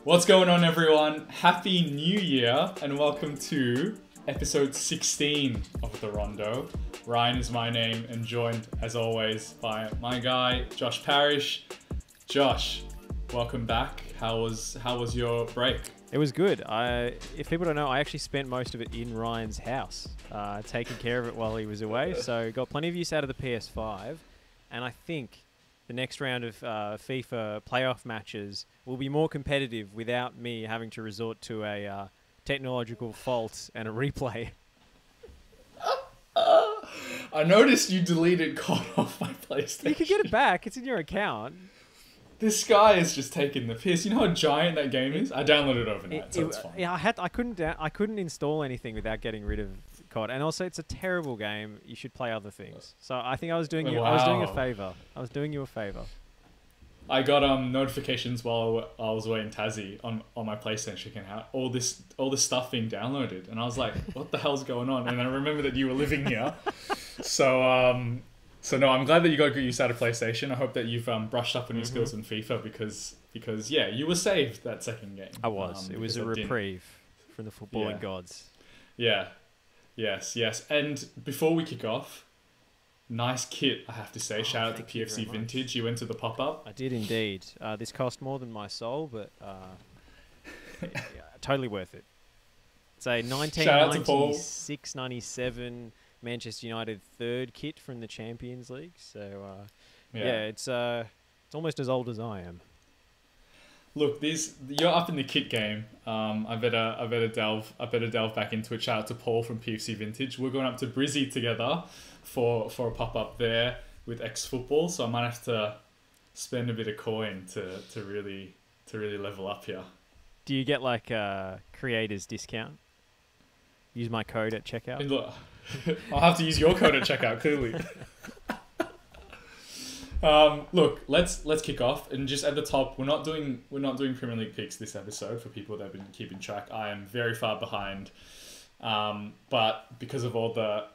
What's going on, everyone? Happy New Year and welcome to episode 16 of the Rondo. Ryan is my name and joined, as always, by my guy, Josh Parrish. Josh, welcome back. How was your break? It was good. If people don't know, I actually spent most of it in Ryan's house, taking care of it while he was away. So got plenty of use out of the PS5, and I think the next round of FIFA playoff matches will be more competitive without me having to resort to a technological fault and a replay. I noticed you deleted COD off my PlayStation. You can get it back. It's in your account. This guy is just taking the piss. You know how giant that game is? I downloaded it overnight, so it's fine. Yeah, I couldn't install anything without getting rid of COD, and also it's a terrible game. You should play other things. So I think I was doing you a favor. I was doing you a favor. I got notifications while I was away in Tassie on my PlayStation account. All this stuff being downloaded, and I was like, "What the hell's going on?" And I remember that you were living here, So no, I'm glad that you got good use out of PlayStation. I hope that you've brushed up on your skills in FIFA because yeah, you were saved that second game. I was. It was a reprieve from the footballing gods. Yeah. Yes. And before we kick off, nice kit, I have to say. Shout out to PFC Vintage. You went to the pop-up. I did indeed. This cost more than my soul, but yeah, totally worth it. It's a 1996-97 Manchester United third kit from the Champions League. So yeah, it's almost as old as I am. Look, you're up in the kit game. I better delve back into it. Shout out to Paul from PFC Vintage. We're going up to Brizzy together for a pop up there with X Football. So I might have to spend a bit of coin to really level up here. Do you get like a creator's discount? Use my code at checkout. Look, I'll have to use your code at checkout. Clearly. Look, let's kick off, and just at the top, we're not doing Premier League picks this episode for people that have been keeping track. I am very far behind, but because of all that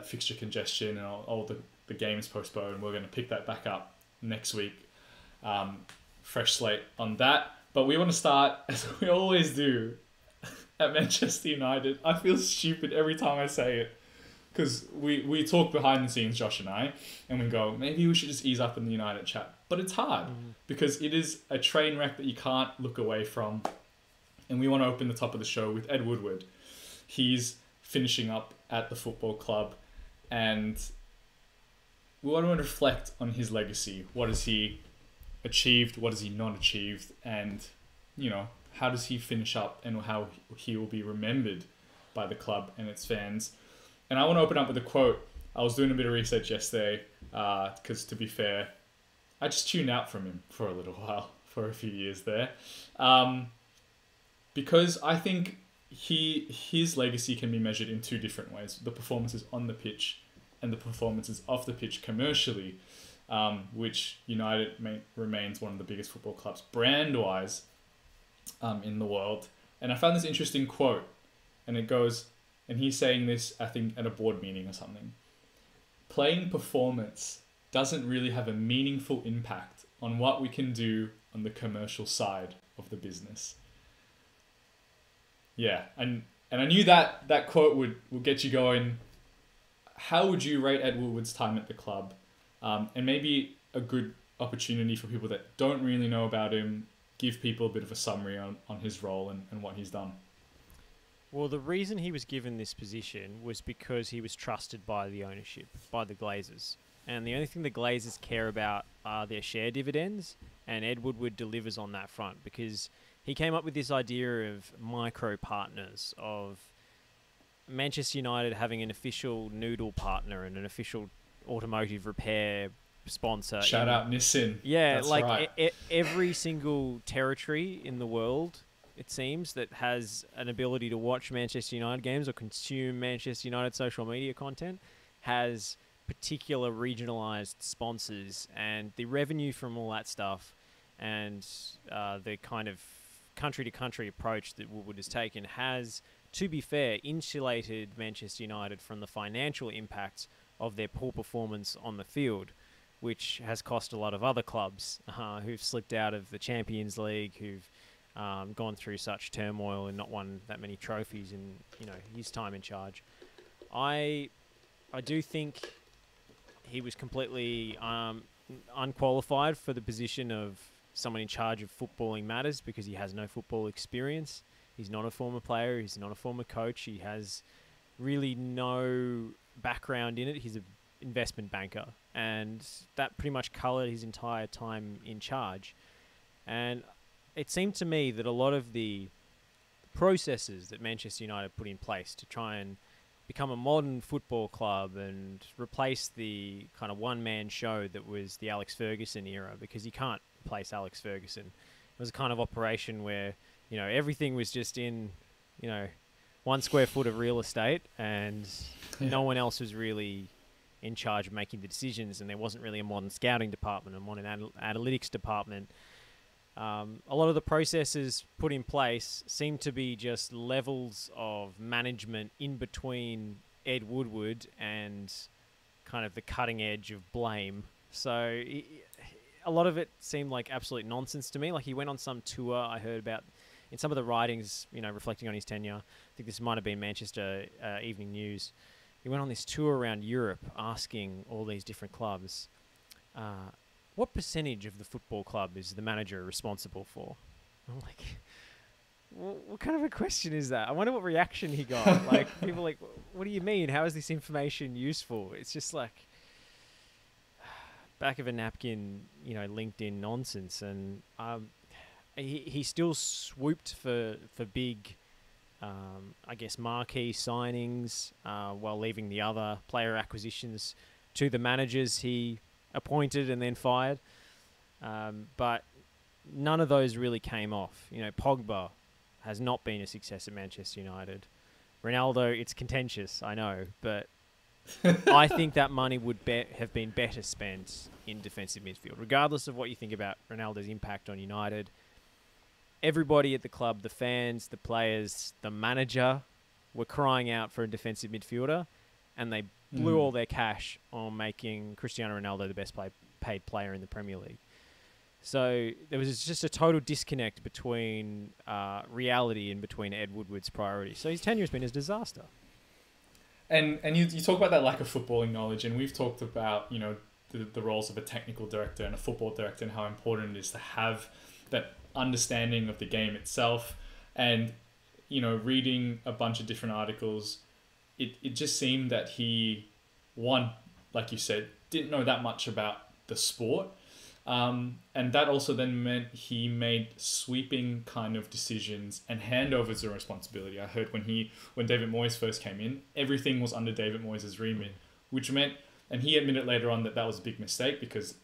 fixture congestion and all the games postponed, we're going to pick that back up next week. Fresh slate on that, but we want to start as we always do at Manchester United. I feel stupid every time I say it. Because we talk behind the scenes, Josh and I, and we go, maybe we should just ease up in the United chat. But it's hard because it is a train wreck that you can't look away from. And we want to open the top of the show with Ed Woodward. He's finishing up at the football club, and we want to reflect on his legacy. What has he achieved? What has he not achieved? And, how does he finish up and how he will be remembered by the club and its fans? And I want to open up with a quote. I was doing a bit of research yesterday because, to be fair, I just tuned out from him for a little while, for a few years there. Because I think his legacy can be measured in two different ways. The performances on the pitch and the performances off the pitch commercially, which United remains one of the biggest football clubs brand-wise in the world. And I found this interesting quote, and it goes... And he's saying this, I think, at a board meeting or something. Playing performance doesn't really have a meaningful impact on what we can do on the commercial side of the business. Yeah, and I knew that quote would get you going. How would you rate Ed Woodward's time at the club? And maybe a good opportunity for people that don't really know about him, give people a bit of a summary on his role and what he's done. Well, the reason he was given this position was because he was trusted by the ownership, by the Glazers. And the only thing the Glazers care about are their share dividends, and Ed Woodward delivers on that front because he came up with this idea of micro partners, of Manchester United having an official noodle partner and an official automotive repair sponsor. Shout out Nissan. Yeah, that's like right. Every single territory in the world, it seems, that has an ability to watch Manchester United games or consume Manchester United social media content has particular regionalised sponsors, and the revenue from all that stuff and the kind of country-to-country approach that Woodward has taken has, to be fair, insulated Manchester United from the financial impacts of their poor performance on the field. which has cost a lot of other clubs who've slipped out of the Champions League, who've gone through such turmoil and not won that many trophies in his time in charge. I do think he was completely unqualified for the position of someone in charge of footballing matters because he has no football experience. He's not a former player. He's not a former coach. He has really no background in it. He's an investment banker, and that pretty much coloured his entire time in charge. And it seemed to me that a lot of the processes that Manchester United put in place to try and become a modern football club and replace the kind of one-man show that was the Alex Ferguson era, because you can't replace Alex Ferguson. It was a kind of operation where, everything was just in, 1 square foot of real estate, and no one else was really in charge of making the decisions, and there wasn't really a modern scouting department, a modern analytics department. A lot of the processes put in place seem to be just levels of management in between Ed Woodward and kind of the cutting edge of blame. So a lot of it seemed like absolute nonsense to me. Like, he went on some tour I heard about in some of the writings, reflecting on his tenure. I think this might have been Manchester Evening News. He went on this tour around Europe asking all these different clubs, what percentage of the football club is the manager responsible for? I'm like, what kind of a question is that? I wonder what reaction he got. Like, people are like, what do you mean? How is this information useful? It's just like back of a napkin, LinkedIn nonsense. And he still swooped for big, marquee signings while leaving the other player acquisitions to the managers he appointed and then fired. But none of those really came off. Pogba has not been a success at Manchester United. Ronaldo, it's contentious, I know, but I think that money would have been better spent in defensive midfield. Regardless of what you think about Ronaldo's impact on United, everybody at the club, the fans, the players, the manager, were crying out for a defensive midfielder, and they blew all their cash on making Cristiano Ronaldo the best paid player in the Premier League. So there was just a total disconnect between reality and between Ed Woodward's priorities. So his tenure has been a disaster. And you talk about that lack of footballing knowledge, and we've talked about, the roles of a technical director and a football director and how important it is to have that understanding of the game itself. And, reading a bunch of different articles, it just seemed that he, like you said, didn't know that much about the sport. And that also then meant he made sweeping kind of decisions and handovers of responsibility. I heard when David Moyes first came in, everything was under David Moyes' remit, which meant, and he admitted later on that was a big mistake because,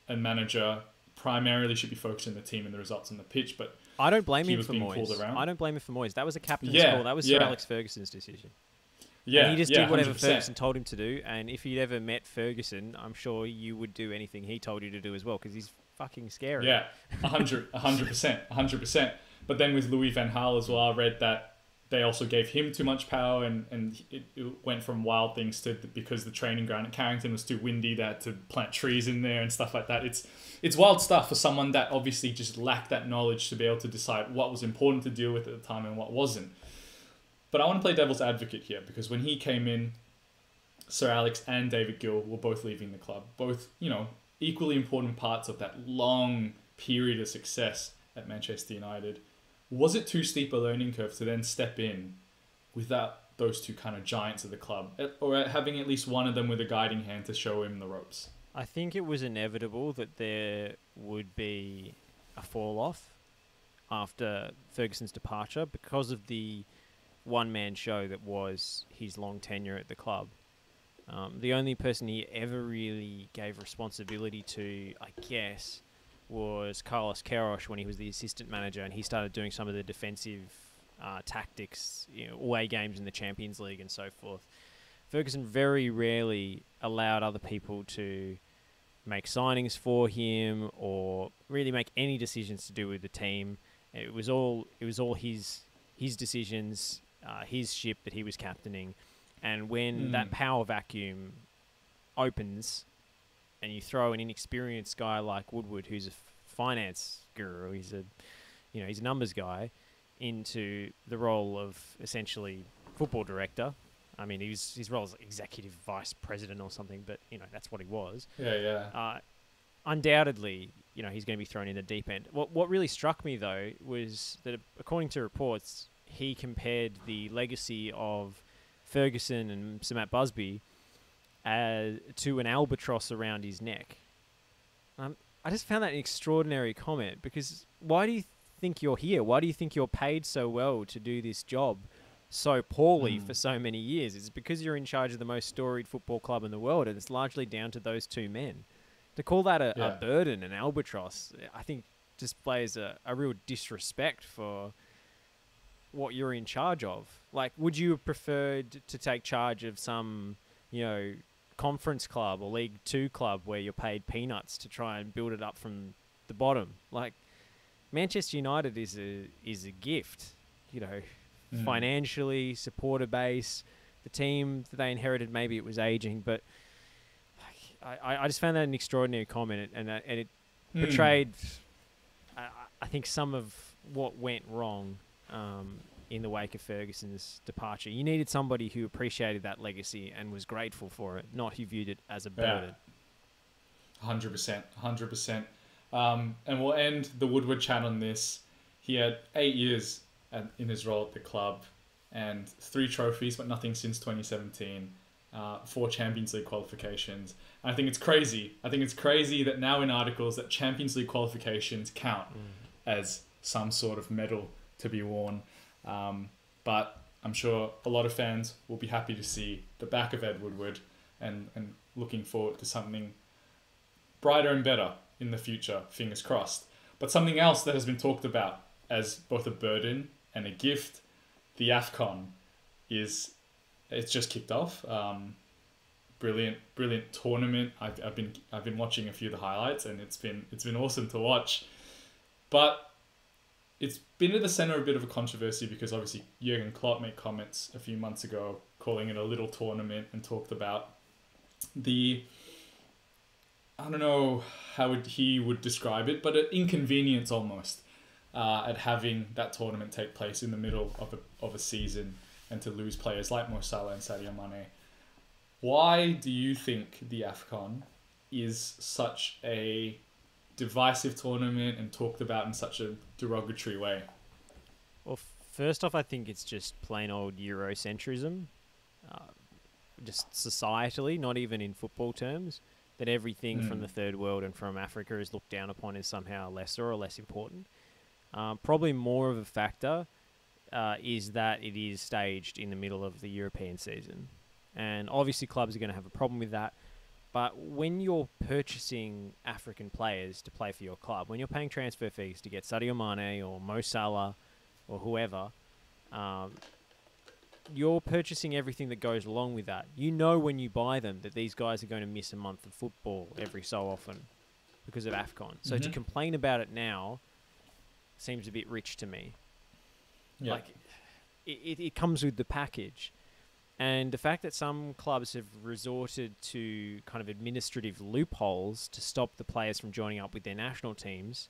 a manager primarily should be focusing the team and the results on the pitch, but I don't blame him for Moyes. I don't blame him for Moyes. That was a captain's call. That was Sir Alex Ferguson's decision. Yeah, and he just did whatever 100%. Ferguson told him to do. And if you'd ever met Ferguson, I'm sure you would do anything he told you to do as well, because he's fucking scary. Yeah, 100%. But then with Louis van Gaal as well, I read that they also gave him too much power, and it went from wild things to because the training ground at Carrington was too windy, they had to plant trees in there and stuff like that. It's wild stuff for someone that obviously just lacked that knowledge to be able to decide what was important to deal with at the time and what wasn't. But I want to play devil's advocate here, because when he came in, Sir Alex and David Gill were both leaving the club. Both, equally important parts of that long period of success at Manchester United. Was it too steep a learning curve to then step in without those two kind of giants of the club, or having at least one of them with a guiding hand to show him the ropes? I think it was inevitable that there would be a fall-off after Ferguson's departure because of the one-man show that was his long tenure at the club. The only person he ever really gave responsibility to, I guess, was Carlos Queiroz when he was the assistant manager, and he started doing some of the defensive tactics, away games in the Champions League and so forth. Ferguson very rarely allowed other people to make signings for him or really make any decisions to do with the team. It was all his decisions, his ship that he was captaining. And when that power vacuum opens, and you throw an inexperienced guy like Woodward, who's a finance guru, he's a numbers guy, into the role of essentially football director. I mean, his role is executive vice president or something, but that's what he was. Yeah. Undoubtedly, he's going to be thrown in the deep end. What really struck me though was that, according to reports, he compared the legacy of Ferguson and Sir Matt Busby to an albatross around his neck. I just found that an extraordinary comment, because why do you think you're here? Why do you think you're paid so well to do this job so poorly for so many years? It's because you're in charge of the most storied football club in the world, and it's largely down to those two men. To call that a burden, an albatross, I think displays a real disrespect for what you're in charge of. Like, would you have preferred to take charge of some, conference club or League 2 club where you're paid peanuts to try and build it up from the bottom? Like, Manchester United is a gift, financially, supporter base, the team that they inherited, maybe it was aging, but I just found that an extraordinary comment, and it portrayed, I think, some of what went wrong in the wake of Ferguson's departure. You needed somebody who appreciated that legacy and was grateful for it, not who viewed it as a burden. 100%. And we'll end the Woodward chat on this. He had 8 years in his role at the club and 3 trophies, but nothing since 2017. 4 Champions League qualifications. And I think it's crazy. That now in articles that Champions League qualifications count as some sort of medal to be worn. But I'm sure a lot of fans will be happy to see the back of Ed Woodward and looking forward to something brighter and better in the future, fingers crossed. But something else that has been talked about as both a burden and a gift, the AFCON, it's just kicked off. Brilliant tournament. I've been watching a few of the highlights, and it's been awesome to watch. But it's been at the center of a bit of a controversy because obviously Jurgen Klopp made comments a few months ago calling it a little tournament and talked about I don't know how he would describe it, but an inconvenience almost at having that tournament take place in the middle of a season and to lose players like Mo Salah and Sadio Mane. Why do you think the AFCON is such a divisive tournament and talked about in such a derogatory way? Well, first off, I think it's just plain old Eurocentrism, just societally, not even in football terms, that everything from the third world and from Africa is looked down upon as somehow lesser or less important. Probably more of a factor is that it is staged in the middle of the European season. And obviously clubs are going to have a problem with that. But when you're purchasing African players to play for your club, when you're paying transfer fees to get Sadio Mane or Mo Salah or whoever, you're purchasing everything that goes along with that. You know when you buy them that these guys are going to miss a month of football every so often because of AFCON. So to complain about it now seems a bit rich to me. Yeah. Like, it comes with the package. And the fact that some clubs have resorted to kind of administrative loopholes to stop the players from joining up with their national teams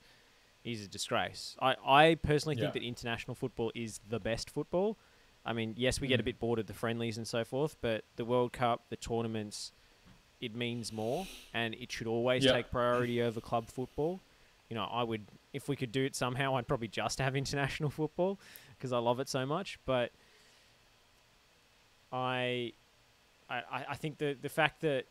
is a disgrace. I personally think that international football is the best football. I mean, yes, we get a bit bored of the friendlies and so forth, but the World Cup, the tournaments, it means more, and it should always take priority over club football. If we could do it somehow, I'd probably just have international football because I love it so much. But I think the fact that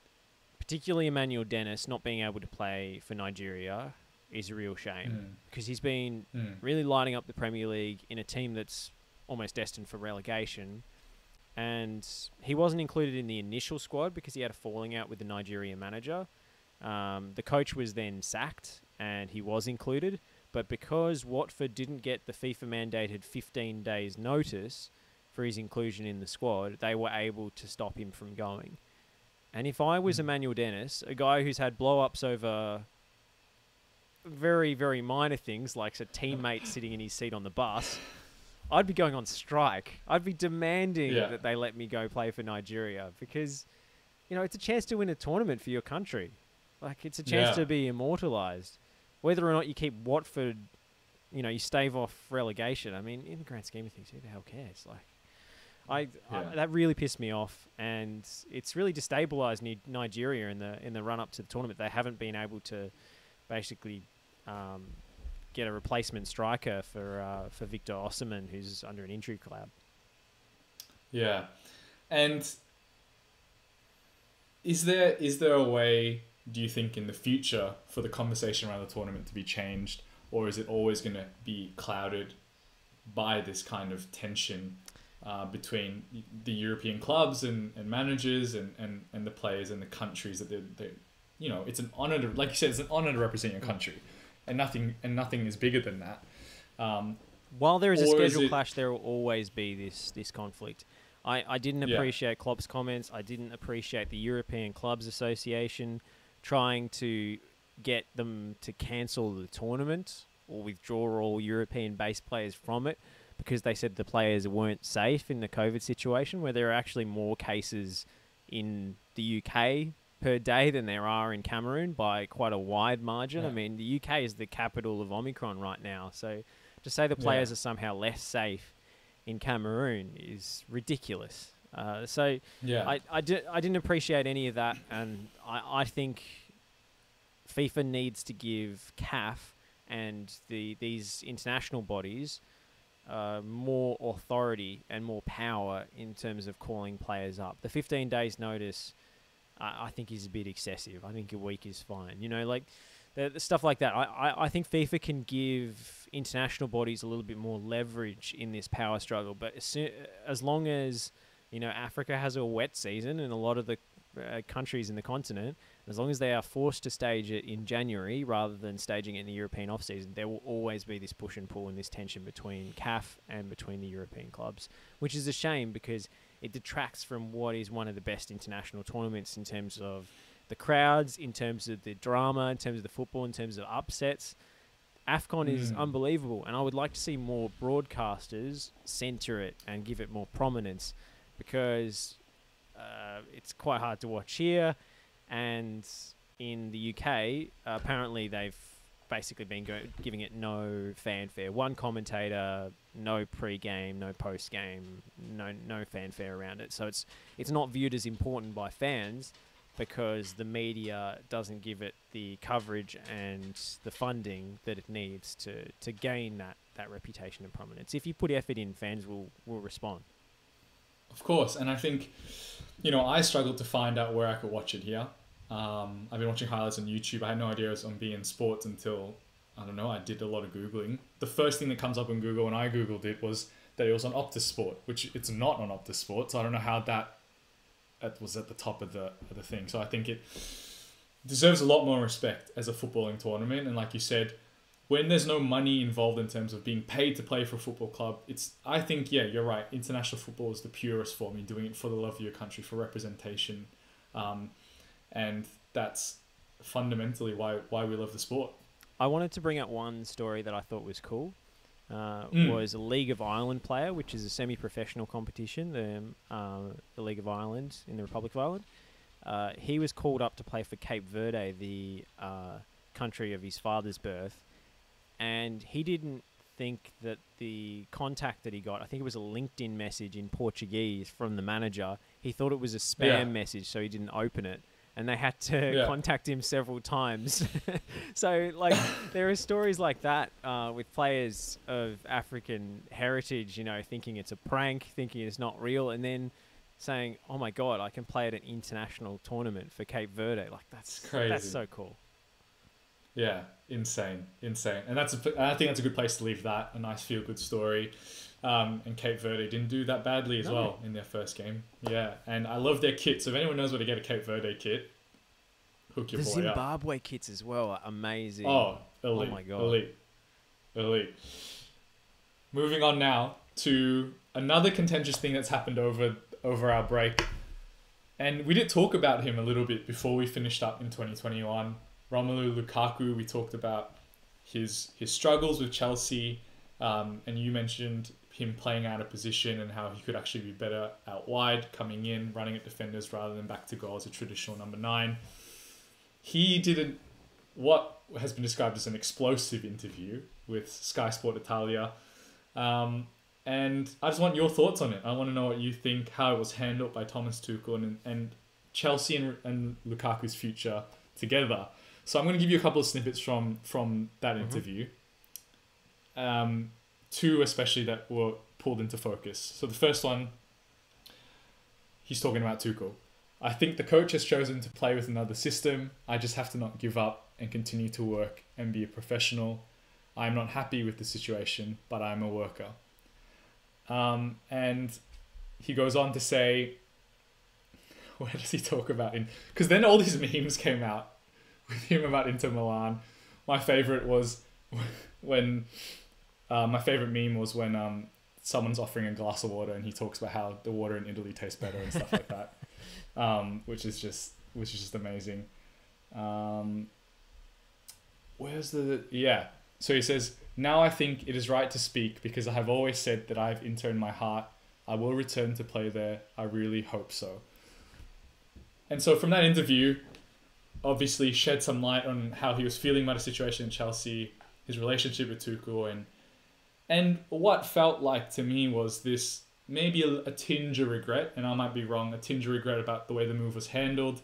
particularly Emmanuel Dennis not being able to play for Nigeria is a real shame because he's been really lighting up the Premier League in a team that's almost destined for relegation, and he wasn't included in the initial squad because he had a falling out with the Nigerian manager. The coach was then sacked and he was included, but because Watford didn't get the FIFA mandated 15 days notice for his inclusion in the squad, they were able to stop him from going. And if I was Emmanuel Dennis, a guy who's had blow-ups over very, very minor things, like a teammate sitting in his seat on the bus, I'd be going on strike. I'd be demanding that they let me go play for Nigeria because, it's a chance to win a tournament for your country. Like, it's a chance to be immortalised. Whether or not you keep Watford, you stave off relegation. I mean, in the grand scheme of things, who the hell cares? Like, that really pissed me off, and it's really destabilised Nigeria in the run up to the tournament. They haven't been able to basically get a replacement striker for Victor Osimhen, who's under an injury cloud. Yeah, and is there a way, do you think, in the future for the conversation around the tournament to be changed, or is it always going to be clouded by this kind of tension between the European clubs and managers and the players and the countries that they it's an honor to, like you said, it's an honor to represent your country, and nothing is bigger than that. While there is a schedule clash, there will always be this conflict. I didn't appreciate Klopp's comments. I didn't appreciate the European Clubs Association trying to get them to cancel the tournament or withdraw all European-based players from it because they said the players weren't safe in the COVID situation, where there are actually more cases in the UK per day than there are in Cameroon by quite a wide margin. I mean, the UK is the capital of Omicron right now, so to say the players are somehow less safe in Cameroon is ridiculous. I didn't appreciate any of that, and I think FIFA needs to give CAF and these international bodies more authority and more power in terms of calling players up. The 15 days notice, I think, is a bit excessive. I think a week is fine. The stuff like that. I think FIFA can give international bodies a little bit more leverage in this power struggle. But as long as Africa has a wet season and a lot of the countries in the continent, as long as they are forced to stage it in January rather than staging it in the European off-season, there will always be this push and pull and this tension between CAF and between the European clubs, which is a shame because it detracts from what is one of the best international tournaments in terms of the crowds, in terms of the drama, in terms of the football, in terms of upsets. AFCON is unbelievable, and I would like to see more broadcasters centre it and give it more prominence, because it's quite hard to watch here. And in the UK, apparently they've basically been giving it no fanfare. One commentator, no pre-game, no post-game, no fanfare around it. So it's not viewed as important by fans because the media doesn't give it the coverage and the funding that it needs to gain that reputation and prominence. If you put effort in, fans will respond. Of course, and I think, I struggled to find out where I could watch it here. I've been watching highlights on YouTube. I had no idea it was on beIN Sports until, I did a lot of Googling. The first thing that comes up on Google when I Googled it was that it was on Optus Sport, which it's not on Optus Sport, so I don't know how that was at the top of the thing. So I think it deserves a lot more respect as a footballing tournament, and like you said, when there's no money involved in terms of being paid to play for a football club, I think, you're right. International football is the purest form. You're doing it for the love of your country, for representation. And that's fundamentally why we love the sport. I wanted to bring up one story that I thought was cool. Was a League of Ireland player, which is a semi-professional competition, the League of Ireland in the Republic of Ireland. He was called up to play for Cape Verde, the country of his father's birth. And he didn't think that the contact that he got, I think it was a LinkedIn message in Portuguese from the manager, he thought it was a spam message, so he didn't open it. And they had to contact him several times. So, there are stories like that with players of African heritage, thinking it's a prank, thinking it's not real, and then saying, oh my God, I can play at an international tournament for Cape Verde. That's crazy. That's so cool. Yeah, insane. And I think that's a good place to leave that. A nice feel-good story. And Cape Verde didn't do that badly as well in their first game. Yeah, and I love their kit. So if anyone knows where to get a Cape Verde kit, hook your boy up. The Zimbabwe kits as well are amazing. Oh, elite. Oh my God. Elite. Moving on now to another contentious thing that's happened over our break. And we did talk about him a little bit before we finished up in 2021. Romelu Lukaku, we talked about his struggles with Chelsea, and you mentioned him playing out of position and how he could actually be better out wide, coming in, running at defenders rather than back to goal as a traditional number 9. he did what has been described as an explosive interview with Sky Sport Italia. And I just want your thoughts on it. I want to know what you think, how it was handled by Thomas Tuchel and Chelsea and Lukaku's future together. So I'm going to give you a couple of snippets from that interview. Two especially that were pulled into focus. So the first one, he's talking about Tuchel. I think the coach has chosen to play with another system. I just have to not give up and continue to work and be a professional. I'm not happy with the situation, but I'm a worker. And he goes on to say, where does he talk about? Because then all these memes came out with him about Inter Milan. My favorite was when, my favorite meme was when someone's offering a glass of water and he talks about how the water in Italy tastes better and stuff like that, which is just amazing. So he says, now I think it is right to speak because I have always said that I have Inter in my heart. I will return to play there. I really hope so. And so from that interview, obviously shed some light on how he was feeling about the situation in Chelsea, his relationship with Tuchel, and what felt like to me was this maybe a tinge of regret, and I might be wrong, a tinge of regret about the way the move was handled,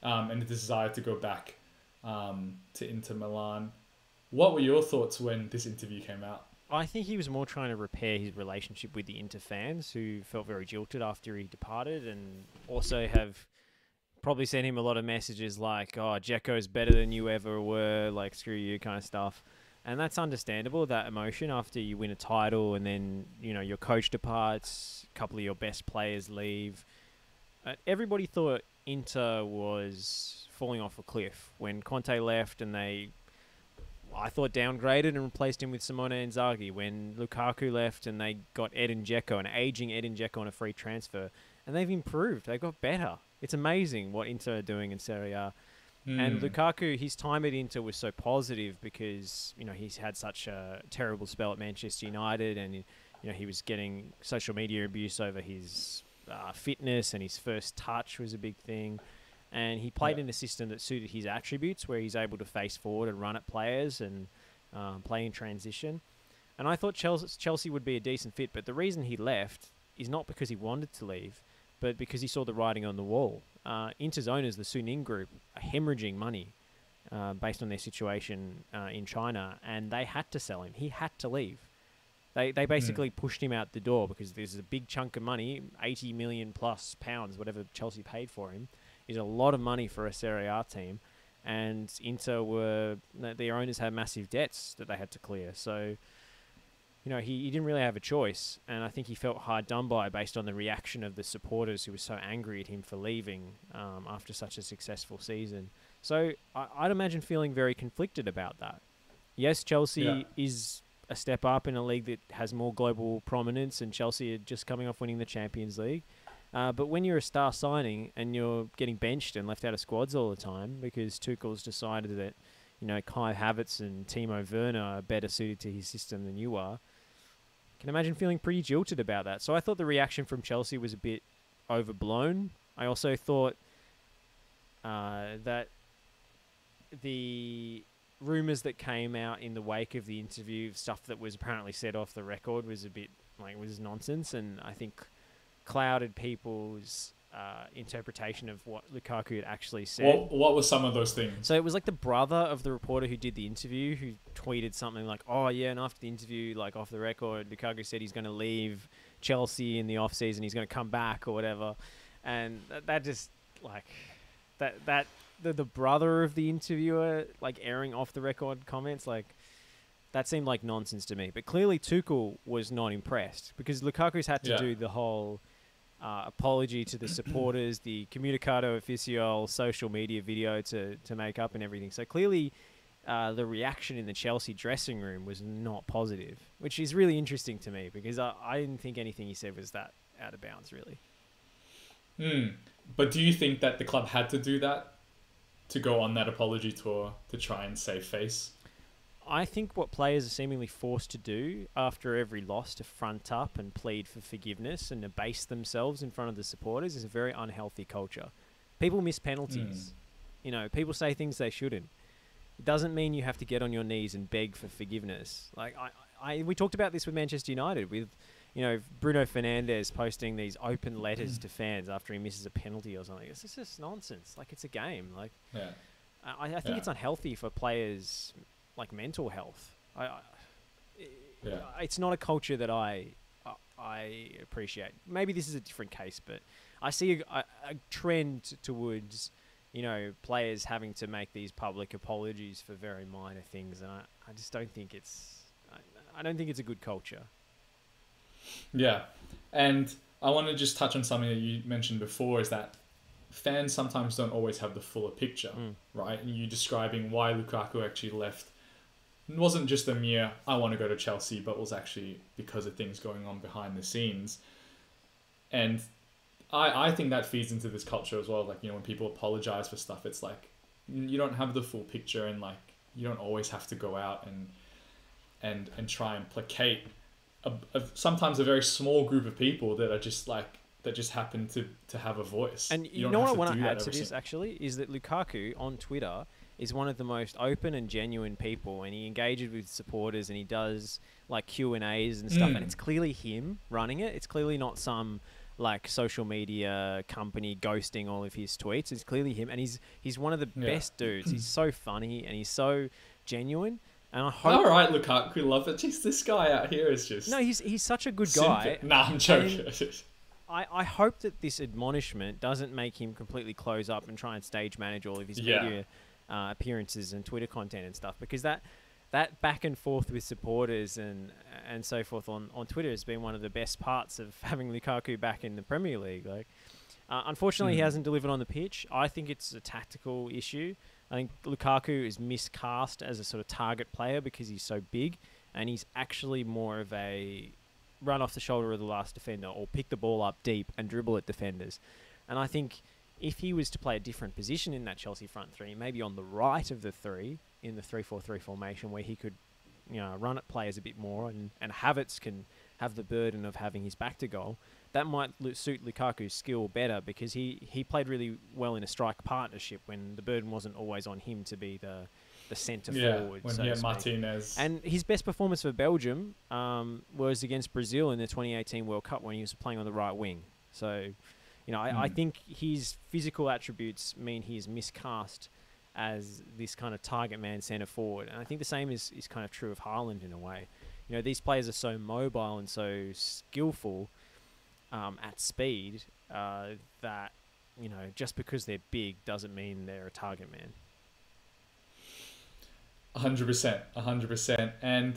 and the desire to go back to Inter Milan. What were your thoughts when this interview came out? I think he was more trying to repair his relationship with the Inter fans who felt very jilted after he departed, and also have probably sent him a lot of messages like, oh, Dzeko's better than you ever were, like, screw you kind of stuff. And that's understandable, that emotion after you win a title and then, you know, your coach departs, a couple of your best players leave. Everybody thought Inter was falling off a cliff when Conte left, and they, I thought, downgraded and replaced him with Simone Inzaghi. When Lukaku left and they got Edin Dzeko, an aging Edin Dzeko on a free transfer, and they've improved. They got better. It's amazing what Inter are doing in Serie A. And Lukaku, his time at Inter was so positive because, you know, he's had such a terrible spell at Manchester United, and, you know, he was getting social media abuse over his fitness, and his first touch was a big thing. And he played in a system that suited his attributes, where he's able to face forward and run at players and play in transition. And I thought Chelsea would be a decent fit, but the reason he left is not because he wanted to leave, but because he saw the writing on the wall. Inter's owners, the Suning Group, are hemorrhaging money based on their situation in China, and they had to sell him. He had to leave. They basically pushed him out the door because there's a big chunk of money, 80 million plus pounds, whatever Chelsea paid for him, is a lot of money for a Serie A team. And Inter their owners had massive debts that they had to clear. So, you know, he didn't really have a choice, and I think he felt hard done by based on the reaction of the supporters who were so angry at him for leaving after such a successful season. So I'd imagine feeling very conflicted about that. Yes, Chelsea is a step up in a league that has more global prominence, and Chelsea are just coming off winning the Champions League. But when you're a star signing and you're getting benched and left out of squads all the time because Tuchel's decided that, you know, Kai Havertz and Timo Werner are better suited to his system than you are, I can imagine feeling pretty jilted about that. So I thought the reaction from Chelsea was a bit overblown. I also thought that the rumours that came out in the wake of the interview, stuff that was apparently said off the record, was a bit was nonsense, and I think clouded people's interpretation of what Lukaku had actually said. What were some of those things? So it was like the brother of the reporter who did the interview who tweeted something like, oh yeah, and after the interview, like off the record, Lukaku said he's going to leave Chelsea in the off-season, he's going to come back or whatever. And that just, like, the brother of the interviewer, like, airing off the record comments, like, that seemed like nonsense to me. But clearly Tuchel was not impressed because Lukaku's had to do the whole apology to the supporters, the Comunicado Oficial social media video to make up and everything. So clearly the reaction in the Chelsea dressing room was not positive, which is really interesting to me because I didn't think anything he said was that out of bounds, really. But do you think that the club had to do that, to go on that apology tour to try and save face? I think what players are seemingly forced to do after every loss, to front up and plead for forgiveness and abase themselves in front of the supporters, is a very unhealthy culture. People miss penalties. You know, people say things they shouldn't. It doesn't mean you have to get on your knees and beg for forgiveness. Like we talked about this with Manchester United, with, you know, Bruno Fernandes posting these open letters to fans after he misses a penalty or something. It's just nonsense. Like, it's a game. Like, I think it's unhealthy for players, like, mental health. It's not a culture that I appreciate. Maybe this is a different case, but I see a trend towards, you know, players having to make these public apologies for very minor things, and I just don't think I don't think it's a good culture. Yeah, and I want to just touch on something that you mentioned before, is that fans sometimes don't always have the fuller picture, right? And you describing why Lukaku actually left. It wasn't just a mere, I want to go to Chelsea, but was actually because of things going on behind the scenes. And I think that feeds into this culture as well. Like, you know, when people apologize for stuff, it's like, you don't have the full picture, and like, you don't always have to go out and try and placate sometimes a very small group of people that are just like, that just happen to have a voice. And you know what I want to add to this, actually, is that Lukaku on Twitter is one of the most open and genuine people, and he engages with supporters, and he does like Q&As and stuff, and it's clearly him running it. It's clearly not some like social media company ghosting all of his tweets. It's clearly him, and he's one of the best dudes. He's so funny and he's so genuine. And I hope... All right, Lukaku, love it. Jeez, this guy out here is just... No, he's such a good guy. Nah, I'm joking. I hope that this admonishment doesn't make him completely close up and try and stage manage all of his media appearances and Twitter content and stuff, because that back and forth with supporters and so forth on Twitter has been one of the best parts of having Lukaku back in the Premier League. Like, unfortunately, he hasn't delivered on the pitch. I think it's a tactical issue. I think Lukaku is miscast as a sort of target player because he's so big, and he's actually more of a run off the shoulder of the last defender, or pick the ball up deep and dribble at defenders. And I think if he was to play a different position in that Chelsea front three, maybe on the right of the three in the 3-4-3 formation, where he could, you know, run at players a bit more, and Havertz can have the burden of having his back to goal, that might suit Lukaku's skill better, because he played really well in a strike partnership when the burden wasn't always on him to be the centre forward. When he had Martinez. And his best performance for Belgium was against Brazil in the 2018 World Cup, when he was playing on the right wing. So, you know, I think his physical attributes mean he is miscast as this kind of target man centre forward. And I think the same is kind of true of Haaland in a way. You know, these players are so mobile and so skillful at speed that, you know, just because they're big doesn't mean they're a target man. 100%. And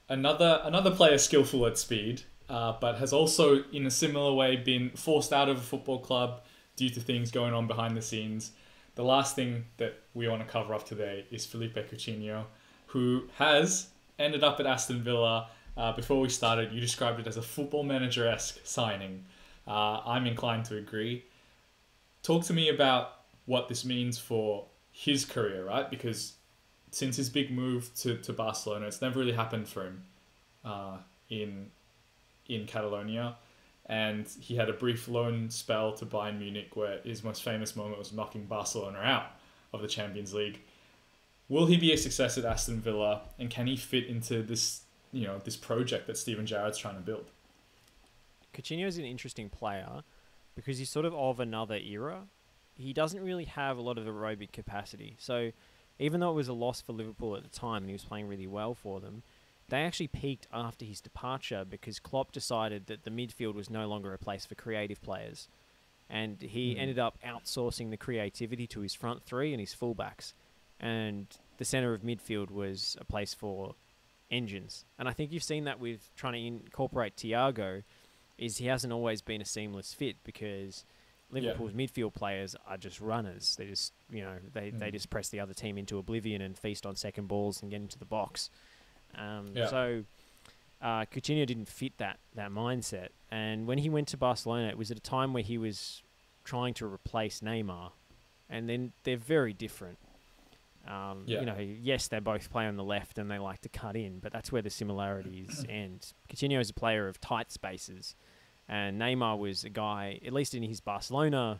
another player skillful at speed, but has also in a similar way been forced out of a football club due to things going on behind the scenes. The last thing that we want to cover up today is Felipe Coutinho, who has ended up at Aston Villa. Before we started, you described it as a football manager-esque signing. I'm inclined to agree. Talk to me about what this means for his career, right? Because since his big move to Barcelona, it's never really happened for him in Catalonia. And he had a brief loan spell to Bayern Munich, where his most famous moment was knocking Barcelona out of the Champions League. Will he be a success at Aston Villa, and can he fit into this, you know, this project that Steven Gerrard's trying to build? Coutinho is an interesting player because he's sort of another era. He doesn't really have a lot of aerobic capacity. So even though it was a loss for Liverpool at the time and he was playing really well for them, they actually peaked after his departure because Klopp decided that the midfield was no longer a place for creative players. And he ended up outsourcing the creativity to his front three and his fullbacks. And the centre of midfield was a place for engines. And I think you've seen that with trying to incorporate Thiago, is he hasn't always been a seamless fit because Liverpool's midfield players are just runners. They just, you know, they just press the other team into oblivion and feast on second balls and get into the box. So Coutinho didn't fit that mindset. And when he went to Barcelona, it was at a time where he was trying to replace Neymar. And then they're very different. You know, yes, they both play on the left and they like to cut in, but that's where the similarities end. Coutinho is a player of tight spaces, and Neymar was a guy, at least in his Barcelona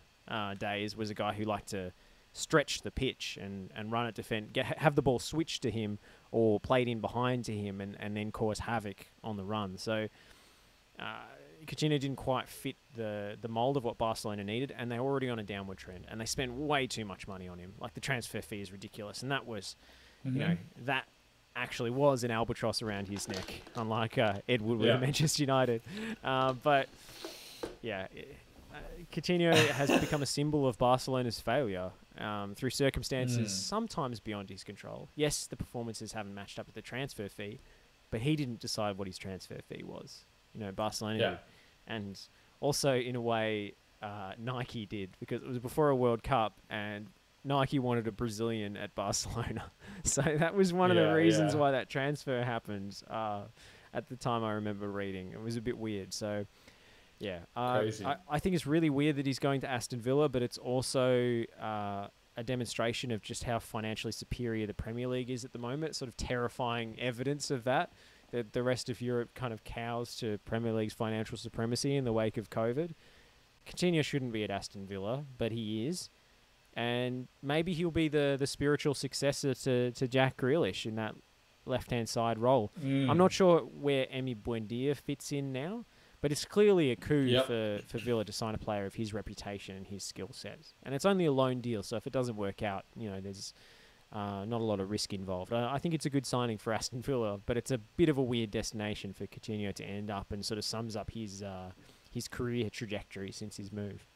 days, was a guy who liked to stretch the pitch and run it, have the ball switched to him or played in behind to him and then cause havoc on the run. So Coutinho didn't quite fit the mould of what Barcelona needed, and they're already on a downward trend, and they spent way too much money on him. Like, the transfer fee is ridiculous, and that was, that actually was an albatross around his neck, unlike Ed Woodward and Manchester United. But, yeah, Coutinho has become a symbol of Barcelona's failure through circumstances sometimes beyond his control. Yes, the performances haven't matched up with the transfer fee, but he didn't decide what his transfer fee was. Barcelona did. And also, in a way, Nike did, because it was before a World Cup, and Nike wanted a Brazilian at Barcelona. So that was one of the reasons why that transfer happened. At the time, I remember reading. It was a bit weird. So, yeah. Crazy. I think it's really weird that he's going to Aston Villa, but it's also a demonstration of just how financially superior the Premier League is at the moment. Sort of terrifying evidence of that. The rest of Europe kind of cows to Premier League's financial supremacy in the wake of COVID. Coutinho shouldn't be at Aston Villa, but he is. And maybe he'll be the spiritual successor to Jack Grealish in that left-hand side role. I'm not sure where Emi Buendia fits in now, but it's clearly a coup for Villa to sign a player of his reputation and his skill sets. And it's only a loan deal, so if it doesn't work out, there's not a lot of risk involved. I think it's a good signing for Aston Villa, but it's a bit of a weird destination for Coutinho to end up, and sort of sums up his career trajectory since his move.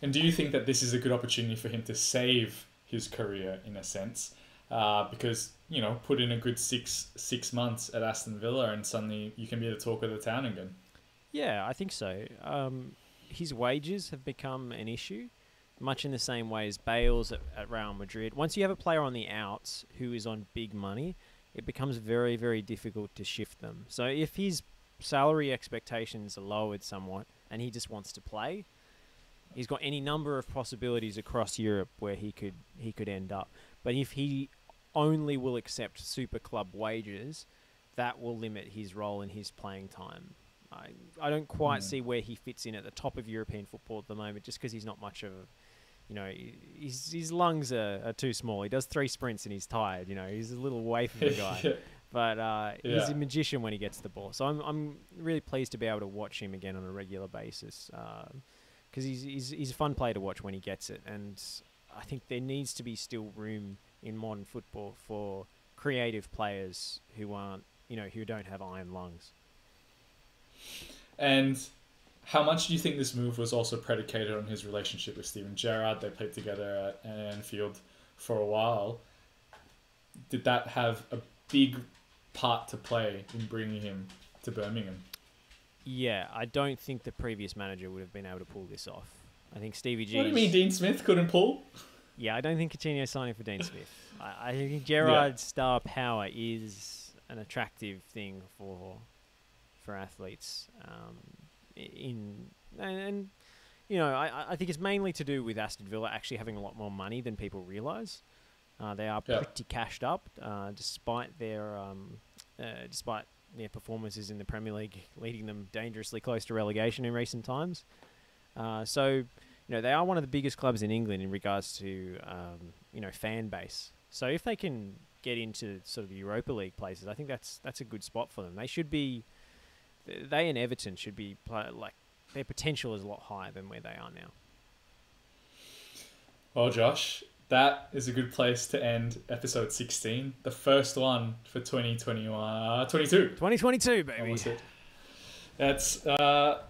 And do you think that this is a good opportunity for him to save his career in a sense? Because, put in a good six months at Aston Villa and suddenly you can be the talk of the town again. Yeah, I think so. His wages have become an issue, much in the same way as Bale's at Real Madrid. Once you have a player on the outs who is on big money, it becomes very, very difficult to shift them. So if his salary expectations are lowered somewhat and he just wants to play, he's got any number of possibilities across Europe where he could end up. But if he only will accept super club wages, that will limit his role in his playing time. I don't quite see where he fits in at the top of European football at the moment, just because he's not much of a... his lungs are too small. He does 3 sprints and he's tired. He's a little waif of a guy. But he's a magician when he gets the ball. So I'm really pleased to be able to watch him again on a regular basis, because he's a fun player to watch when he gets it. And I think there needs to be still room in modern football for creative players who aren't, who don't have iron lungs. And how much do you think this move was also predicated on his relationship with Steven Gerrard? They played together at Anfield for a while. Did that have a big part to play in bringing him to Birmingham? Yeah, I don't think the previous manager would have been able to pull this off. I think Stevie G... What do you mean Dean Smith couldn't pull? Yeah, I don't think Coutinho's signing for Dean Smith. I think Gerrard's star power is an attractive thing for athletes. I think it's mainly to do with Aston Villa actually having a lot more money than people realise. They are pretty cashed up, despite their performances in the Premier League, leading them dangerously close to relegation in recent times. So they are one of the biggest clubs in England in regards to fan base. So if they can get into sort of Europa League places, I think that's a good spot for them. They and Everton should be their potential is a lot higher than where they are now. Well, Josh, that is a good place to end episode 16, the first one for 2022. 2022, baby. That's gonna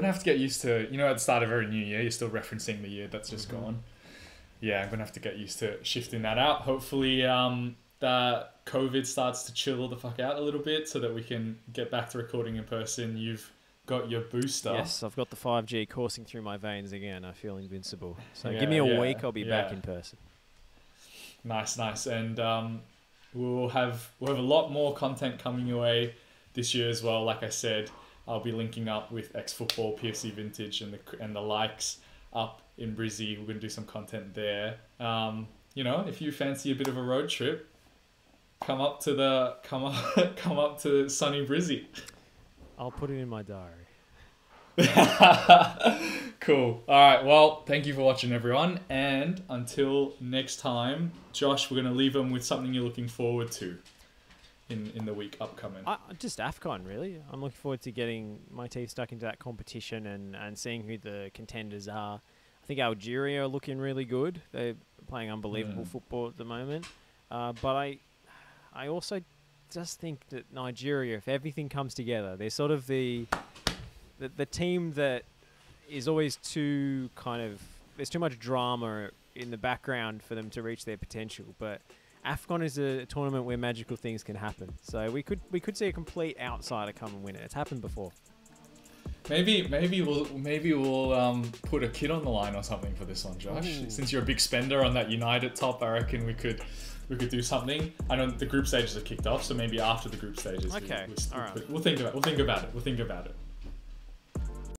have to get used to. At the start of every new year, you're still referencing the year that's just gone. Yeah, I'm gonna have to get used to shifting that out. Hopefully, that COVID starts to chill the fuck out a little bit so that we can get back to recording in person. You've got your booster. Yes, I've got the 5G coursing through my veins again. I feel invincible. So give me a week, I'll be back in person. Nice. And we'll have a lot more content coming your way this year as well. Like I said, I'll be linking up with X-Football, PFC Vintage, and the likes up in Brizzy. We're going to do some content there. If you fancy a bit of a road trip, come up to sunny Brizzy. I'll put it in my diary. Cool. All right. Well, thank you for watching, everyone. And until next time, Josh, we're going to leave them with something you're looking forward to in the week upcoming. Just AFCON, really. I'm looking forward to getting my teeth stuck into that competition and seeing who the contenders are. I think Algeria are looking really good. They're playing unbelievable football at the moment. But I also just think that Nigeria, if everything comes together, they're sort of the team that is always too there's too much drama in the background for them to reach their potential. But AFCON is a tournament where magical things can happen. So we could see a complete outsider come and win it. It's happened before. Maybe we'll put a kid on the line or something for this one, Josh. Ooh. Since you're a big spender on that United top, I reckon we could do something. I know the group stages are kicked off, so maybe after the group stages, Okay, all right. we'll think about it.